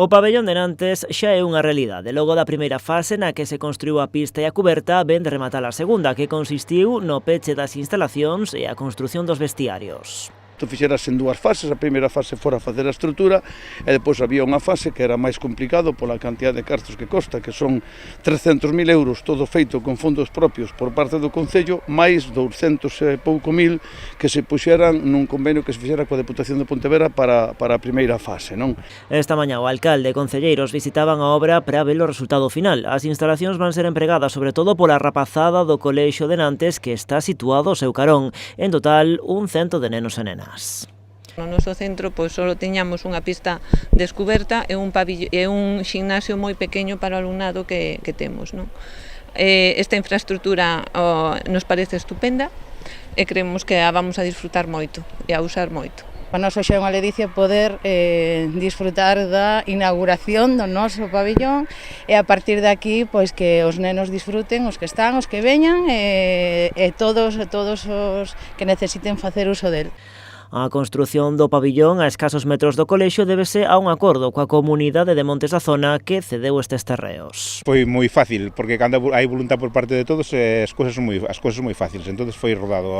O pabellón de Nantes xa é unha realidade. Logo da primeira fase na que se construiu a pista e a cuberta, ven de rematar a segunda, que consistiu no peche das instalacións e a construción dos vestiarios. Isto fixerase en dúas fases, a primeira fase fora facer a estrutura e depois había unha fase que era máis complicado pola cantidad de cartos que costa, que son 300.000 euros, todo feito con fondos propios por parte do Concello, máis 200 e pouco mil que se puxeran nun convenio que se fixera coa Deputación de Pontevedra para a primeira fase, non? Esta mañá o alcalde e concelleiros visitaban a obra para ver o resultado final. As instalacións van ser empregadas sobre todo pola rapazada do Colexio de Nantes, que está situado ao seu carón. En total, 100 de nenos e nenas. No noso centro só tiñamos unha pista descuberta e un ximnasio moi pequeno para o alumnado que temos, non? Esta infraestructura nos parece estupenda e creemos que a vamos a disfrutar moito e a usar moito. Para nós hoxe é unha ledicia poder disfrutar da inauguración do noso pabellón e a partir de aquí que os nenos disfruten, os que están, os que veñan e todos os que necesiten facer uso del. A construción do pabillón a escasos metros do colexio débese a un acordo coa comunidade de montes da zona que cedeu estes terreos. Foi moi fácil, porque cando hai voluntad por parte de todos, as cousas son moi fáciles, entonces foi rodado,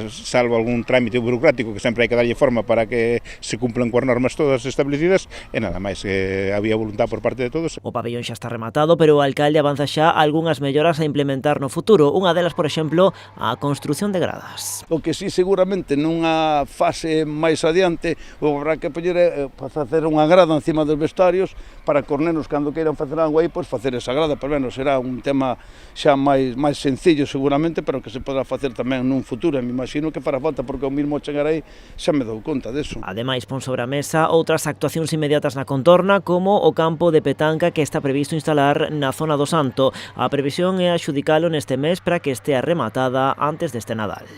salvo algún trámite burocrático que sempre hai que darlle forma para que se cumplan coas normas todas establecidas, e nada máis, había voluntad por parte de todos. O pabellón xa está rematado, pero o alcalde avanza xa algunhas melloras a implementar no futuro, unha delas, por exemplo, a construción de gradas. O que sí, seguramente, nunha fase máis adiante habrá que facer unha grada encima dos vestarios para que os nenos, cando queiran facer algo aí, facer esa grada, pero bueno, será un tema xa máis sencillo seguramente, pero que se podrá facer tamén nun futuro, e me imagino que fará falta, porque o mismo chegar aí xa me dou conta deso. Ademais, pon sobre a mesa outras actuacións inmediatas na contorna, como o campo de petanca que está previsto instalar na zona do Santo. A previsión é adxudicalo neste mes para que estea rematada antes deste Nadal.